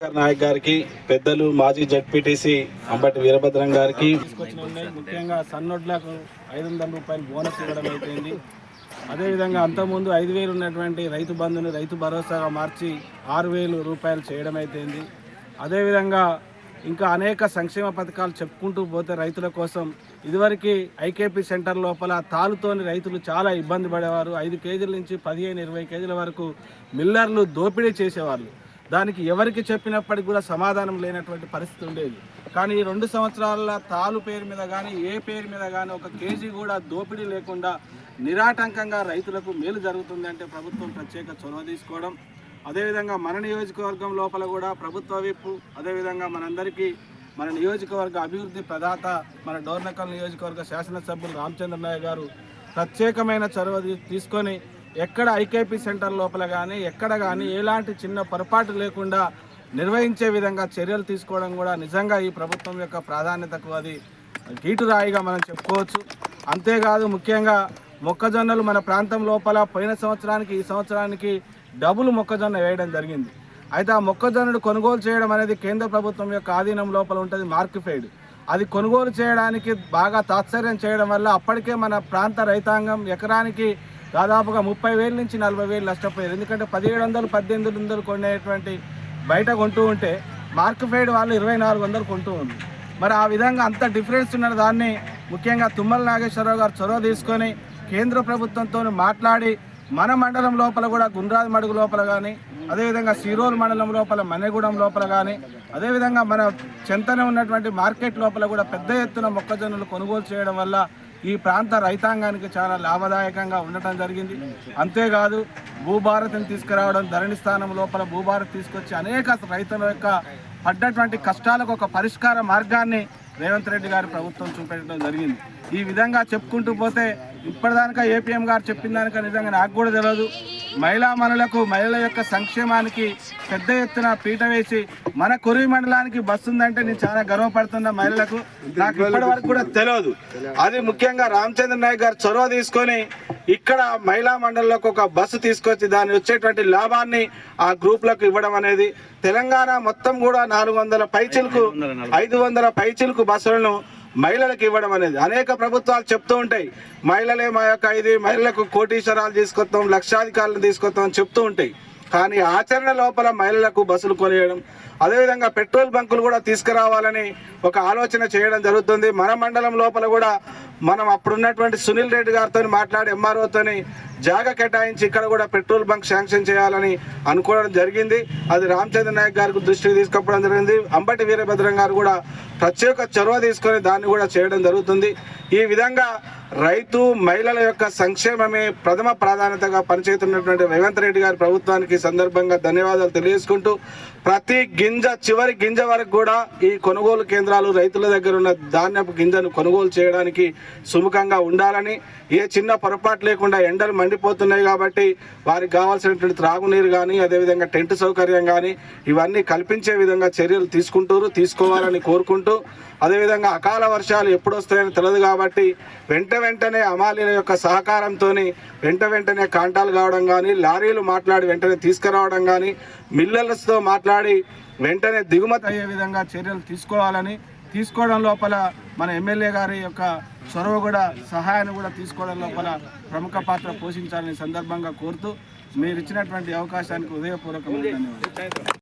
నాయక్ గారికి, పెద్దలు మాజీ జడ్పీటీసీ అంబటి వీరభద్రం గారికి ముఖ్యంగా సన్నొడ్లకు 500 రూపాయలు బోనస్ ఇవ్వడం అయిపోయింది. అదేవిధంగా అంతకుముందు 5,000 ఉన్నటువంటి రైతు బంధుని రైతు భరోసాగా మార్చి 6,000 రూపాయలు చేయడం అయిపోయింది. అదేవిధంగా ఇంకా అనేక సంక్షేమ పథకాలు చెప్పుకుంటూ పోతే రైతుల కోసం ఇదివరకు ఐకేపీ సెంటర్ లోపల తాలుతోని రైతులు చాలా ఇబ్బంది పడేవారు. 5 కేజీల నుంచి 15-20 కేజీల వరకు మిల్లర్లు దోపిడీ చేసేవాళ్ళు. దానికి ఎవరికి చెప్పినప్పటికీ కూడా సమాధానం లేనటువంటి పరిస్థితి ఉండేది. కానీ ఈ 2 సంవత్సరాల తాలు పేరు మీద కానీ ఏ పేరు మీద కానీ ఒక కేజీ కూడా దోపిడీ లేకుండా నిరాటంకంగా రైతులకు మేలు జరుగుతుంది అంటే ప్రభుత్వం ప్రత్యేక చొరవ తీసుకోవడం. అదేవిధంగా మన నియోజకవర్గం లోపల కూడా ప్రభుత్వ విప్పు, అదేవిధంగా మనందరికీ మన నియోజకవర్గ అభివృద్ధి ప్రదాత మన డోర్నకల్ నియోజకవర్గ శాసనసభ్యులు రామచంద్ర నాయక్ గారు ప్రత్యేకమైన చొరవ తీసుకొని ఎక్కడ ఐకేపీ సెంటర్ లోపల కానీ ఎక్కడ కానీ ఎలాంటి చిన్న పొరపాటు లేకుండా నిర్వహించే విధంగా చర్యలు తీసుకోవడం కూడా నిజంగా ఈ ప్రభుత్వం యొక్క ప్రాధాన్యతకు అది గీటురాయిగా మనం చెప్పుకోవచ్చు. అంతేకాదు ముఖ్యంగా మొక్కజొన్నలు మన ప్రాంతం లోపల పోయిన సంవత్సరానికి ఈ సంవత్సరానికి డబుల్ మొక్కజొన్న వేయడం జరిగింది. అయితే ఆ మొక్కజొన్నను కొనుగోలు చేయడం అనేది కేంద్ర ప్రభుత్వం యొక్క ఆధీనం లోపల ఉంటుంది, మార్కెఫైడ్. అది కొనుగోలు చేయడానికి బాగా తాత్సర్యం చేయడం వల్ల అప్పటికే మన ప్రాంత రైతాంగం ఎకరానికి దాదాపుగా 30,000 నుంచి 40,000 నష్టపోయారు. ఎందుకంటే 1,700-1,800 కొనేటువంటి బయట కొంటూ ఉంటే మార్కెఫైడ్ వాళ్ళు 2,400 కొంటూ ఉంది. మరి ఆ విధంగా అంత డిఫరెన్స్ ఉన్న దాన్ని ముఖ్యంగా తుమ్మల నాగేశ్వరరావు గారు చొరవ తీసుకొని కేంద్ర ప్రభుత్వంతో మాట్లాడి మన మండలం లోపల కూడా గుండ్రాది మడుగు లోపల కానీ, అదేవిధంగా సిరోల్ మండలం లోపల మన్నెగూడెం లోపల కానీ, అదేవిధంగా మన చెంతనే ఉన్నటువంటి మార్కెట్ లోపల కూడా పెద్ద ఎత్తున మొక్కజొన్నలు కొనుగోలు చేయడం వల్ల ఈ ప్రాంత రైతాంగానికి చాలా లాభదాయకంగా ఉండటం జరిగింది. అంతేకాదు భూభారతిని తీసుకురావడం, ధరణి స్థానం లోపల భూభారతి తీసుకొచ్చి అనేక రైతుల యొక్క పడ్డటువంటి కష్టాలకు ఒక పరిష్కార మార్గాన్ని రేవంత్ రెడ్డి గారి ప్రభుత్వం చూపెట్టడం జరిగింది. ఈ విధంగా చెప్పుకుంటూ పోతే ఇప్పటిదానికా ఏపీఎం గారు చెప్పిన దానికా నిజంగా నాకు కూడా తెలియదు. మహిళల యొక్క సంక్షేమానికి పెద్ద ఎత్తున పీట వేసి మన కొరివి మండలానికి బస్సు ఉందంటే నేను చాలా గర్వపడుతున్న మహిళలకు నాకు ఇప్పటి వరకు కూడా తెలియదు. అది ముఖ్యంగా రామచంద్ర నాయక్ గారు చొరవ తీసుకొని ఇక్కడ మహిళా మండలిలోకి ఒక బస్సు తీసుకొచ్చి దాన్ని వచ్చేటువంటి లాభాన్ని ఆ గ్రూప్లకు ఇవ్వడం అనేది తెలంగాణ మొత్తం కూడా 400 పైచిలకు 500 పైచిలకు బస్సులను మహిళలకు ఇవ్వడం అనేది అనేక ప్రభుత్వాలు చెప్తూ ఉంటాయి. మహిళలే మా యొక్క ఇది మహిళలకు కోటీశ్వరాలు తీసుకొస్తాం, లక్షాధికారులను తీసుకొస్తాం అని చెప్తూ ఉంటాయి. కానీ ఆచరణ లోపల మహిళలకు బస్సులు కొనియడం, అదేవిధంగా పెట్రోల్ బంకులు కూడా తీసుకురావాలని ఒక ఆలోచన చేయడం జరుగుతుంది. మన మండలం లోపల కూడా మనం అప్పుడున్నటువంటి సునీల్ రెడ్డి గారితో మాట్లాడి ఎంఆర్ఓతో జాగా కేటాయించి ఇక్కడ కూడా పెట్రోల్ బంక్ శాంక్షన్ చేయాలని అనుకోవడం జరిగింది. అది రామచంద్ర నాయక్ గారికి దృష్టికి తీసుకుపోవడం జరిగింది. అంబటి వీరభద్రం గారు కూడా ప్రత్యేక చొరవ తీసుకొని దాన్ని కూడా చేయడం జరుగుతుంది. ఈ విధంగా రైతు మహిళల యొక్క సంక్షేమమే ప్రథమ ప్రాధాన్యతగా పనిచేస్తున్నటువంటి రేవంత్ రెడ్డి గారి ప్రభుత్వానికి సందర్భంగా ధన్యవాదాలు తెలియజేసుకుంటూ ప్రతి గింజ చివరి గింజ వరకు కూడా ఈ కొనుగోలు కేంద్రాలు రైతుల దగ్గర ఉన్న ధాన్యపు గింజను కొనుగోలు చేయడానికి సుముఖంగా ఉండాలని, ఏ చిన్న పొరపాటు లేకుండా ఎండలు మండిపోతున్నాయి కాబట్టి వారికి కావాల్సినటువంటి త్రాగునీరు కానీ, అదేవిధంగా టెంట్ సౌకర్యం కానీ ఇవన్నీ కల్పించే విధంగా చర్యలు తీసుకోవాలని కోరుకుంటూ, అదేవిధంగా అకాల వర్షాలు ఎప్పుడు వస్తాయని తెలియదు కాబట్టి వెంటనే అమాలీల యొక్క సహకారంతో వెంటనే కాంటాలు కావడం కానీ, లారీలు మాట్లాడి వెంటనే తీసుకురావడం కానీ, మిల్లర్స్తో మాట్లాడి వెంటనే దిగుమతి అయ్యే విధంగా చర్యలు తీసుకోవడం లోపల మన ఎమ్మెల్యే గారి యొక్క చొరవ కూడా సహాయాన్ని కూడా తీసుకోవడం లోపల ప్రముఖ పాత్ర పోషించాలని సందర్భంగా కోరుతూ మీరు ఇచ్చినటువంటి అవకాశానికి హృదయపూర్వకమైన ధన్యవాదాలు.